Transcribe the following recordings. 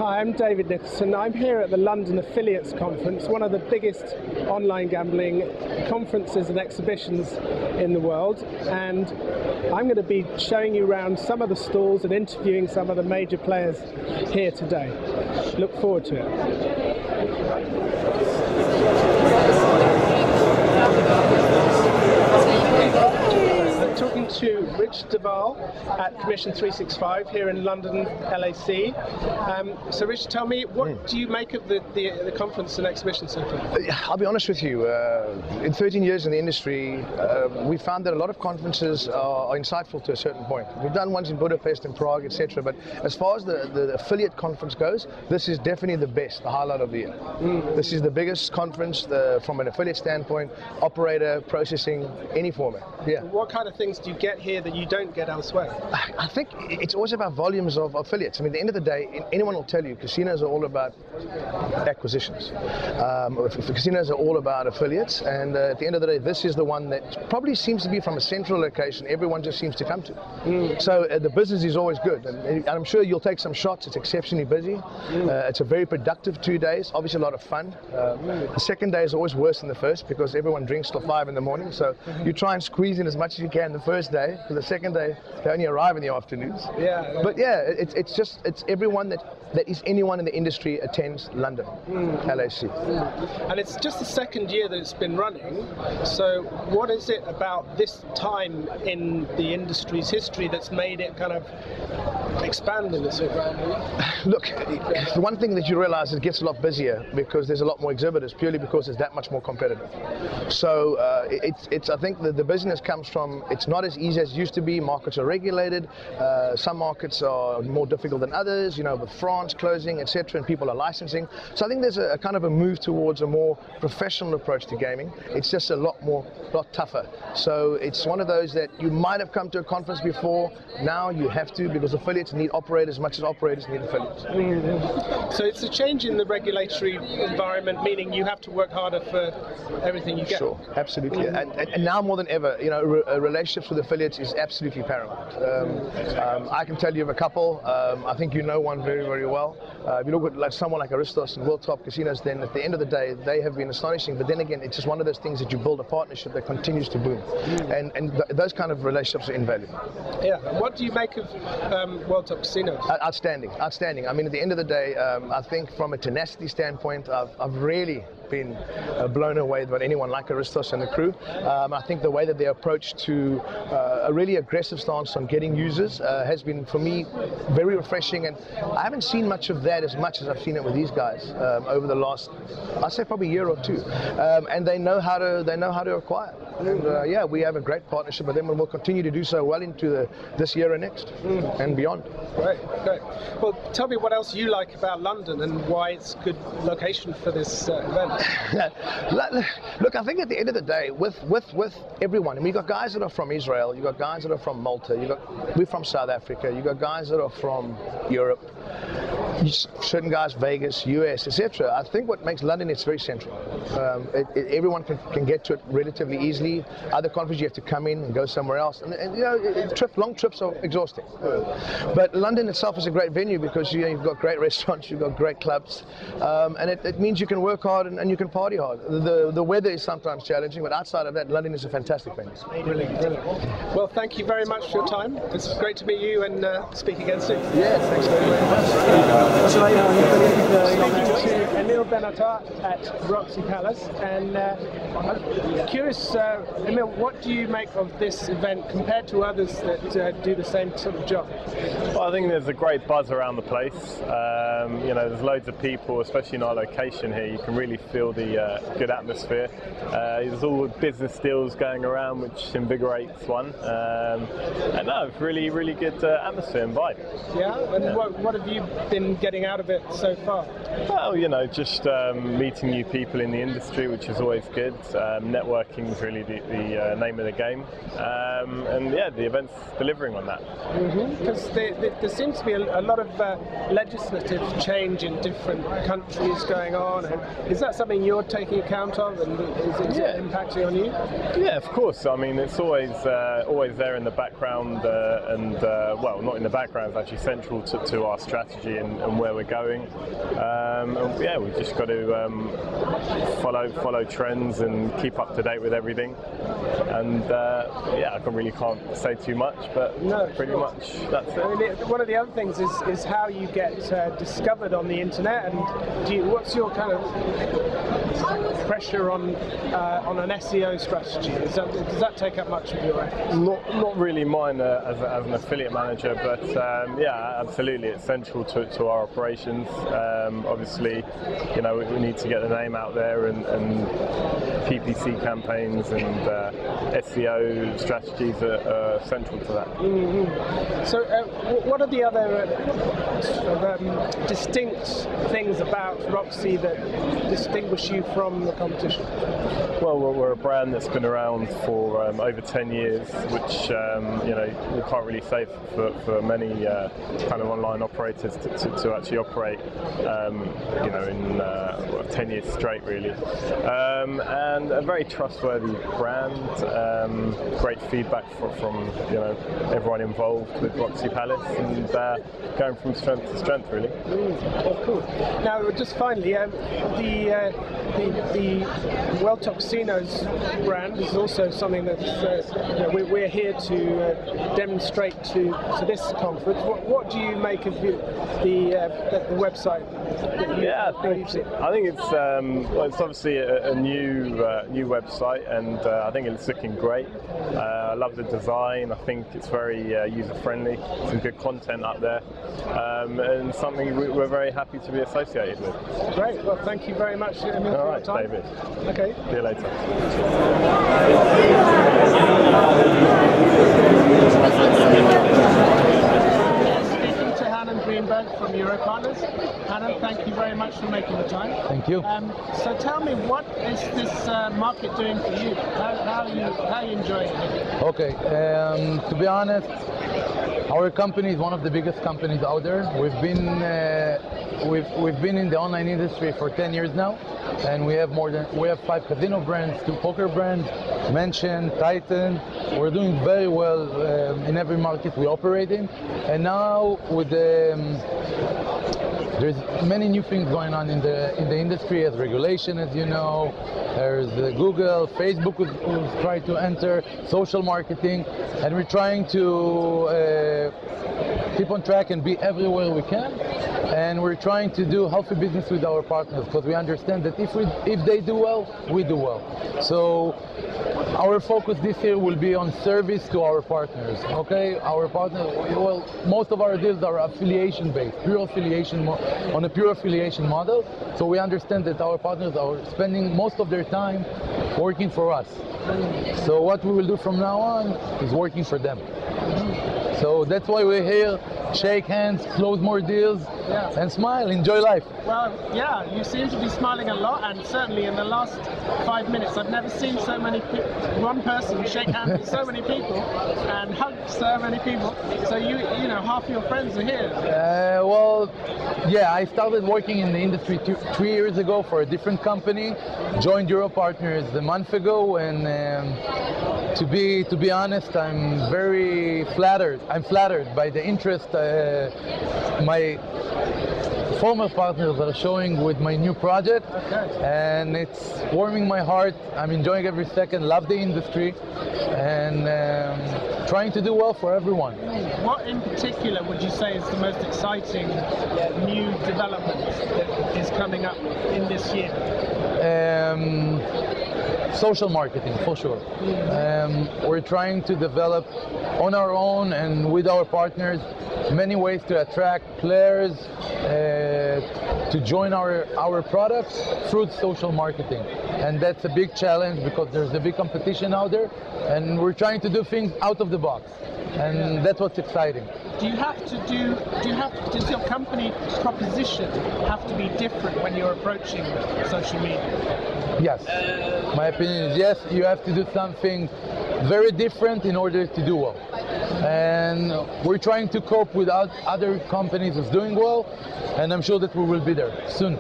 Hi, I'm David Nicholson. I'm here at the London Affiliates Conference, one of the biggest online gambling conferences and exhibitions in the world, and I'm going to be showing you around some of the stalls and interviewing some of the major players here today. Look forward to it. Talking to Rich Duval at Commission 365 here in London, LAC. So Rich, tell me, what do you make of the conference and exhibition so far? I'll be honest with you, in 13 years in the industry, we found that a lot of conferences are insightful to a certain point. We've done ones in Budapest and Prague, etc. But as far as the affiliate conference goes, this is definitely the best, the highlight of the year. This is the biggest conference from an affiliate standpoint, operator, processing, any format. Yeah. What kind of things do you get here that you don't get elsewhere? I think it's always about volumes of affiliates. I mean, at the end of the day, anyone will tell you casinos are all about acquisitions. Casinos are all about affiliates, and at the end of the day, this is the one that probably seems to be from a central location everyone just seems to come to. So the business is always good, and I'm sure you'll take some shots. It's exceptionally busy. It's a very productive 2 days, obviously a lot of fun. The second day is always worse than the first because everyone drinks till 5 in the morning, so you try and squeeze in as much as you can the first day, because the second day they only arrive in the afternoons. But yeah, it's everyone that is anyone in the industry attends London, LAC. And it's just the second year that it's been running, so what is it about this time in the industry's history that's made it kind of expand in this way? Look, the one thing that you realize is it gets a lot busier because there's a lot more exhibitors, purely because it's that much more competitive. So I think that the business comes from, it's not as easy as it used to be. Markets are regulated. Some markets are more difficult than others, you know, with France closing, etc., and people are licensing. So I think there's a kind of a move towards a more professional approach to gaming. It's just a lot tougher. So it's one of those that you might have come to a conference before. Now you have to, because affiliates need operators as much as operators need affiliates. So it's a change in the regulatory environment, meaning you have to work harder for everything you get. Sure, absolutely. And now more than ever, you know, relationships with affiliates is absolutely paramount. I can tell you of a couple. I think you know one very, very well. If you look at like someone like Aristos and WorldTopCasinos, then at the end of the day, they have been astonishing. But then again, it's just one of those things that you build a partnership that continues to boom. And those kind of relationships are invaluable. Yeah. What do you make of WorldTopCasinos? Outstanding. I mean, at the end of the day, I think from a tenacity standpoint, I've really been blown away by anyone like Aristos and the crew. I think the way that they approach to a really aggressive stance on getting users has been, for me, very refreshing, and I haven't seen much of that as much as I've seen it with these guys over the last, I'd say probably year or two, and they know how to acquire. And yeah, we have a great partnership with them, and we'll continue to do so well into this year and next and beyond. Great. Well, tell me what else you like about London and why it's a good location for this event. Look, I think at the end of the day, with everyone, and we've got guys that are from Israel, you've got guys that are from Malta, we're from South Africa, you've got guys that are from Europe, certain guys, Vegas, US, etc. I think what makes London, it's very central. Everyone can get to it relatively easily. Other conferences you have to come in and go somewhere else, and you know, long trips are exhausting. But London itself is a great venue because you've got great restaurants, you've got great clubs, and it means you can work hard and you can party hard. The weather is sometimes challenging, but outside of that, London is a fantastic venue. Brilliant. Well, thank you very much for your time. It's great to meet you and speak again soon. Yeah, thanks very much. Speaking to Emil Benatar at Roxy Palace, and I'm curious, Emil, what do you make of this event compared to others that do the same sort of job? Well, I think there's a great buzz around the place. You know, there's loads of people, especially in our location here. You can really feel the good atmosphere. There's all business deals going around, which invigorates one. And no, really good atmosphere and vibe. Yeah, and what have you been getting out of it so far? Well, you know, just meeting new people in the industry, which is always good. Networking is really the name of the game. And yeah, the event's delivering on that. Because there seems to be a lot of legislative change in different countries going on. And is that something you're taking account of, and is it impacting on you? Yeah, of course. I mean, it's always there in the background, and well, not in the background. It's actually central to our strategy and and where we're going. And yeah, we've just got to follow trends and keep up to date with everything. And yeah, I really can't say too much, but No, pretty much that's it. I mean, one of the other things is how you get discovered on the internet, and what's your kind of pressure on an SEO strategy? Does that take up much of your efforts? Not really mine as an affiliate manager, but yeah, absolutely, it's central to our operations. Obviously, you know, we need to get the name out there, and PPC campaigns and SEO strategies are central to that. Mm-hmm. So, what are the other distinct things about Roxy that distinguish you from the competition? Well, we're a brand that's been around for over 10 years, which you know, we can't really say for many kind of online operators to actually operate, you know, in 10 years straight, really. And a very trustworthy brand. Great feedback from you know, everyone involved with Roxy Palace, and going from strength to strength, really. Oh, cool. Now, just finally, the WorldTopCasinos brand is also something that you know, we're here to demonstrate to this conference. What do you make of the website? Yeah, I think it's well, it's obviously a new website, and I think it's looking great. I love the design. I think it's very user friendly. Some good content up there, and something we're very happy to be associated with. Great. Well, thank you very much, Emil, All for right, your time. David. Okay. See you later. Speaking to Hannon Greenberg from Europartners. Hannon, thank you very much for making the time. Thank you. So tell me, what is this market doing for you? How are you enjoying it? Okay, to be honest, our company is one of the biggest companies out there. We've been in the online industry for 10 years now, and we have 5 casino brands, 2 poker brands, Mention, Titan. We're doing very well in every market we operate in, and now with there's many new things going on in the industry as regulation, as you know. There's Google, Facebook who's trying to enter social marketing, and we're trying to keep on track and be everywhere we can. And we're trying to do healthy business with our partners, because we understand that if they do well, we do well. So our focus this year will be on service to our partners. Okay, our partners. Well, most of our deals are affiliation based, on a pure affiliation model. So we understand that our partners are spending most of their time working for us. So what we will do from now on is working for them. So that's why we're here. Shake hands, close more deals, and smile, enjoy life. Well, yeah, you seem to be smiling a lot, and certainly in the last 5 minutes, I've never seen so many one person shake hands with so many people and hug so many people. So you know, half your friends are here. Well, yeah, I started working in the industry 3 years ago for a different company. Joined Europartners a month ago, and to be honest, I'm very flattered. I'm flattered by the interest my former partners are showing with my new project, and it's warming my heart. I'm enjoying every second, love the industry, and trying to do well for everyone. What in particular would you say is the most exciting new development that is coming up in this year? Social marketing, for sure. We're trying to develop on our own and with our partners many ways to attract players to join our products through social marketing, and that's a big challenge because there's a big competition out there, and we're trying to do things out of the box, and that's what's exciting. Does your company proposition have to be different when you're approaching social media? Yes. My opinion is yes, you have to do something very different in order to do well. And we're trying to cope with other companies that's doing well, and I'm sure that we will be there soon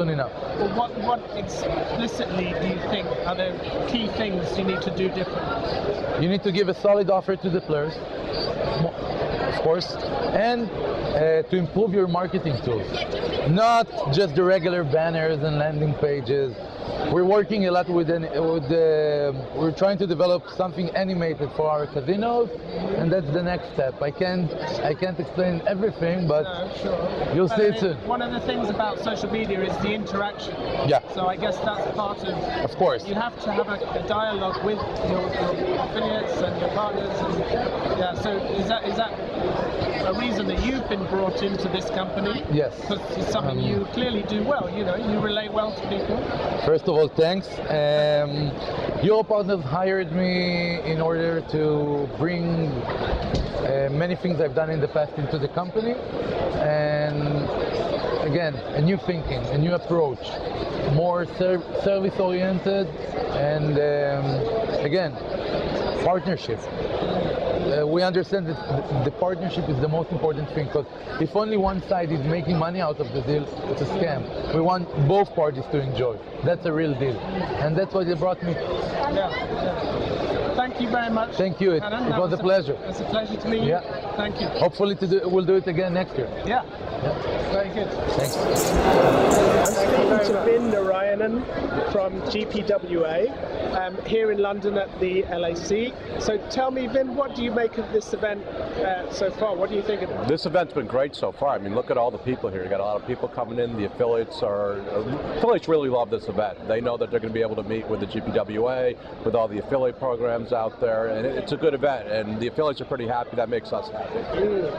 enough. Well, what explicitly do you think are the key things you need to do differently? You need to give a solid offer to the players. of course, and to improve your marketing tools. Not just the regular banners and landing pages. We're working a lot we're trying to develop something animated for our casinos, and that's the next step. I can't explain everything, but you'll see it soon. One of the things about social media is the interaction. Yeah. So I guess that's part of course. You have to have a dialogue with your affiliates and your partners. And, yeah. So is that a reason that you've been brought into this company? Yes. Because it's something you clearly do well. You know, you relate well to people. First of all, thanks. Your partners hired me in order to bring many things I've done in the past into the company, and again, a new thinking, a new approach, more service oriented, and again, partnership. We understand that the partnership is the most important thing, because if only one side is making money out of the deal, it's a scam. We want both parties to enjoy. That's a real deal, and that's why they brought me. Yeah. Thank you very much. Thank you. It was a pleasure. It's a pleasure to meet you. Yeah. Thank you. Hopefully we'll do it again next year. Yeah. Very good. Thanks. I'm speaking to Vin Narayanan from GPWA here in London at the LAC. So tell me, Vin, what do you make of this event so far? What do you think of it? This event's been great so far. I mean, look at all the people here. You got a lot of people coming in. The affiliates really love this event. They know that they're going to be able to meet with the GPWA, with all the affiliate programs out there, and it's a good event. And the affiliates are pretty happy. That makes us happy.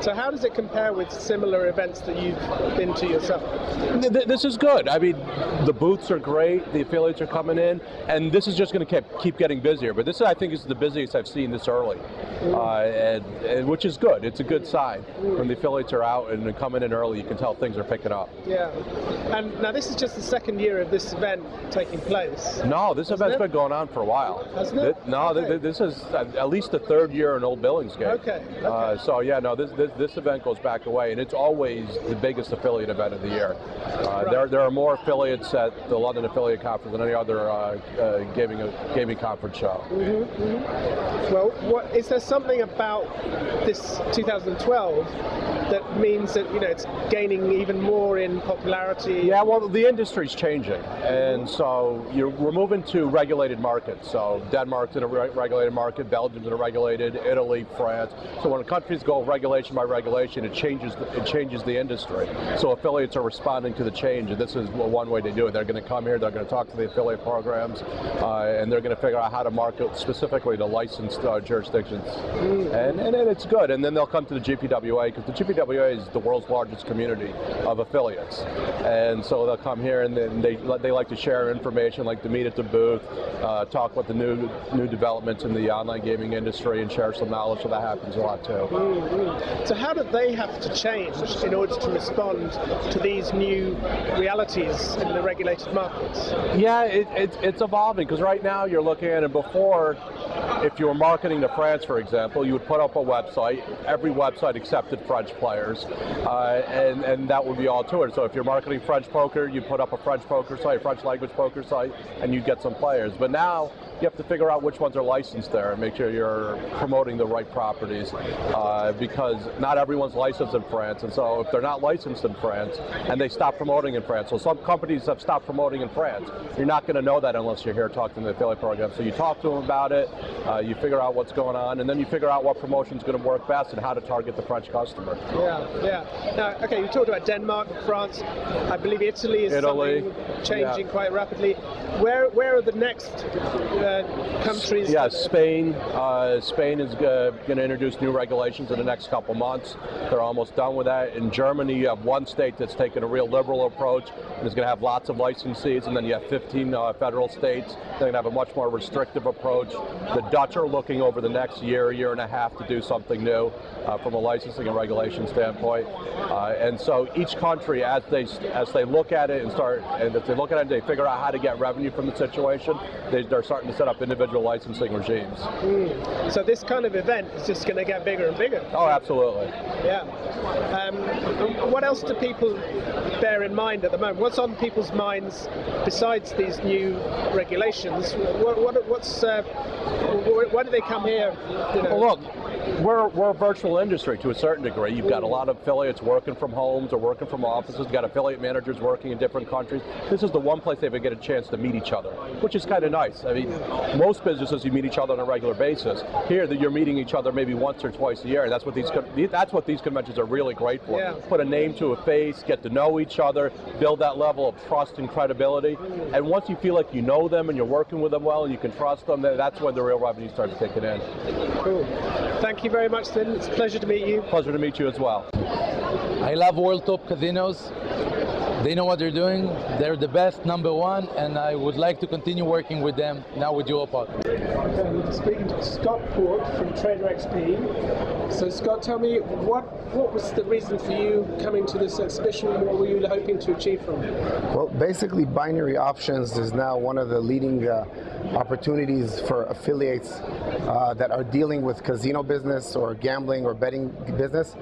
So how does it compare with similar events that you've been to yourself? This is good. I mean, the booths are great. The affiliates are coming in, and this is just going to keep getting busier. But this, I think, is the busiest I've seen this early, and which is good. It's a good sign. When the affiliates are out and coming in early, you can tell things are picking up. Yeah. And now this is just the second year of this event taking place. No, this event's been going on for a while. Hasn't it? This is at least the third year in Old Billingsgate. Okay. So yeah, no, this event goes back away, and it's always the biggest affiliate event of the year. There are more affiliates at the London Affiliate Conference than any other gaming conference show. Well, is there something about this 2012 that means that it's gaining even more in popularity? Yeah, well, the industry's changing, and so we're moving to regulated markets. So Denmark's in a regulated market, Belgium's in a regulated, Italy, France. So when countries go regulation by regulation, it changes the industry. So affiliates are responding to the change, and this is one way to do it. They're going to come here, they're going to talk to the affiliate programs, and they're going to figure out how to market specifically to licensed jurisdictions. And it's good. And then they'll come to the GPWA, because the GPWA is the world's largest community of affiliates. And so they'll come here, and then they like to share information, like to meet at the booth, talk about the new developments in the online gaming industry, and share some knowledge. So that happens a lot too. So how do they have to change in order to respond to these new realities in the regulated markets? Yeah, it's evolving, because right now you're looking at it. Before, if you were marketing to France, for example, you would put up a website. Every website accepted French players, and that would be all to it. So if you're marketing French poker, you put up a French poker site, a French language poker site, and you'd get some players. But now you have to figure out which ones are licensed there and make sure you're promoting the right properties, because not everyone's licensed in France. And so if they're not licensed in France and they stop promoting in France, so some companies have stopped promoting in France, you're not going to know that unless you're here talking to the affiliate program. So you talk to them about it, you figure out what's going on, and then you figure out what promotion is going to work best and how to target the French customer. Yeah. Now, okay, you talked about Denmark, France. I believe Italy is changing quite rapidly. Where are the next countries? Yeah, Spain. Spain is going to introduce new regulations in the next couple months. They're almost done with that. In Germany, you have one state that's taken a real liberal approach and is going to have lots of licensees, and then you have 15 federal states. They're going to have a much more restrictive approach. The Dutch are looking over the next year and a half to do something new from a licensing and regulation standpoint. And so each country, as they look at it and if they look at it and they figure out how to get revenue from the situation, they're starting to set up individual licensing regimes. So this kind of event is just going to get bigger and bigger. Oh, absolutely. Yeah. What else do people bear in mind at the moment? What's on people's minds besides these new regulations? Why do they come here? Well, look, we're a virtual industry to a certain degree. You've got a lot of affiliates working from homes or working from offices. You've got affiliate managers working in different countries. This is the one place they ever get a chance to meet each other, which is kind of nice. I mean, most businesses you meet each other on a regular basis. Here, that you're meeting each other maybe once or twice a year, and that's what these conventions are really great for. Yeah. Put a name to a face, get to know each other, build that level of trust and credibility, and once you feel like you know them and you're working with them well and you can trust them, that's when the real revenue starts kicking in. Cool. Thank you very much, Tim. It's a pleasure to meet you. Pleasure to meet you as well. I love WorldTopCasinos. They know what they're doing. They're the best, #1, and I would like to continue working with them now with Europod. Okay, we're speaking to Scott Port from Trader XP. So Scott, tell me, what was the reason for you coming to this exhibition? What were you hoping to achieve from it? Well, basically, binary options is now one of the leading opportunities for affiliates that are dealing with casino business or gambling or betting business.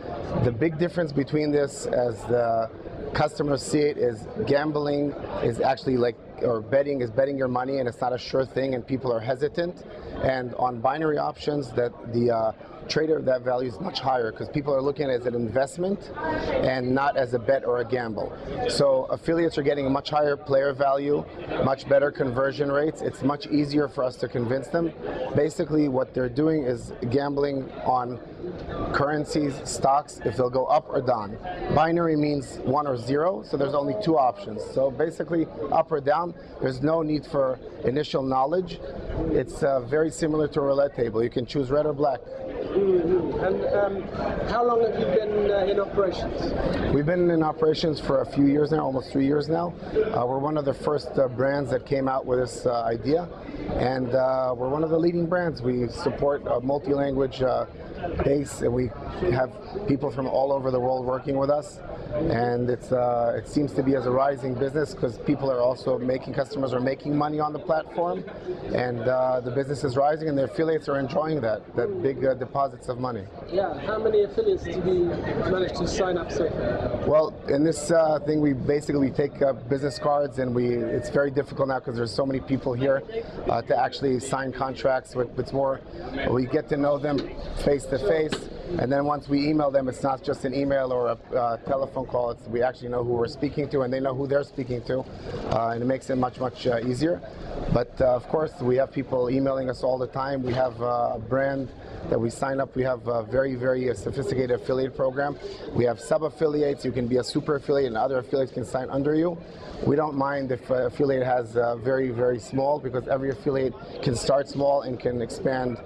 The big difference between this, as the customers see it, is gambling is actually or betting is betting your money, and it's not a sure thing, and people are hesitant. And on binary options, that the trader, that value is much higher because people are looking at it as an investment and not as a bet or a gamble. So affiliates are getting a much higher player value, much better conversion rates. It's much easier for us to convince them. Basically, what they're doing is gambling on currencies, stocks, if they'll go up or down. Binary means 1 or 0, so there's only 2 options. So basically, up or down, there's no need for initial knowledge. It's very similar to a roulette table. You can choose red or black. Mm-hmm. And how long have you been in operations? We've been in operations for a few years now, almost 3 years now. We're one of the first brands that came out with this idea, and we're one of the leading brands. We support a multi-language base, and we have people from all over the world working with us. And it seems to be as a rising business because customers are making money on the platform, and the business is rising, and the affiliates are enjoying that big deposits of money. Yeah, how many affiliates did you manage to sign up so far? Well, in this thing, we take business cards, and it's very difficult now because there's so many people here to actually sign contracts. It's more, we get to know them face to face. And then once we email them, it's not just an email or a telephone call. We actually know who we're speaking to, and they know who they're speaking to, and it makes it much easier. But of course, we have people emailing us all the time. We have a brand that we sign up. We have a very sophisticated affiliate program. We have sub-affiliates. You can be a super affiliate, and other affiliates can sign under you. We don't mind if an affiliate has very small, because every affiliate can start small and can expand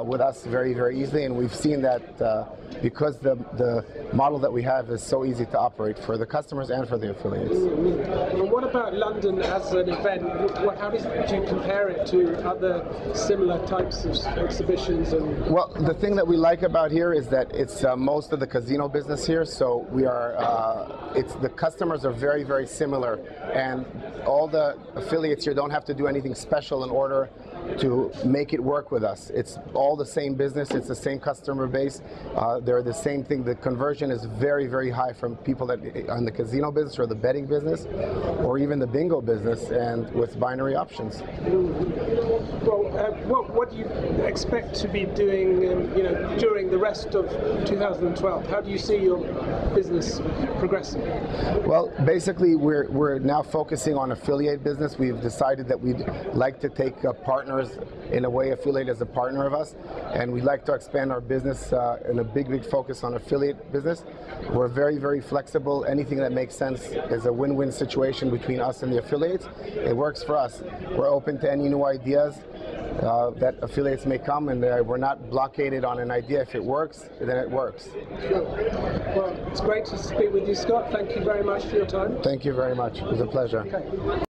with us very easily. And we've seen that because the model that we have is so easy to operate for the customers and for the affiliates. And what about London as an event? How do you compare it to other similar types of exhibitions? Well, the thing that we like about here is that it's most of the casino business here, so we are. The customers are very similar, and all the affiliates here don't have to do anything special in order to make it work with us. It's all the same business. It's the same customer base. They're the same thing. The conversion is very high from people that on the casino business or the betting business, or even the bingo business, and with binary options. Well, what do you expect to be doing, during the rest of 2012? How do you see your business progressing? Well, basically, we're now focusing on affiliate business. We've decided that we'd like to take partners, in a way, affiliate as a partner of us, and we'd like to expand our business in a big focus on affiliate business. We're very flexible. Anything that makes sense is a win-win situation between us and the affiliates. It works for us. We're open to any new ideas that affiliates may come, and we're not blockaded on an idea. If it works, then it works. Sure. Well, it's great to speak with you, Scott. Thank you very much for your time. Thank you very much. It was a pleasure. Okay.